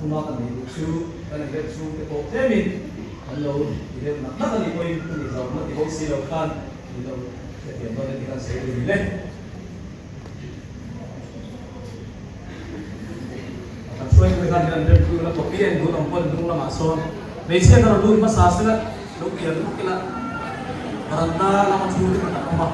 kuma kan ni chu kan ni chu ke po temin kan lo ile na kan ni ko in ni zo na ti ko si lo kan ni lo ke ti no ni kan se ni le kan suai ko kan ni under ku la to pien ku tam pon dung la ma so nei se kan lu ma sa se la lu ki la baranda la ma chu ni ka ma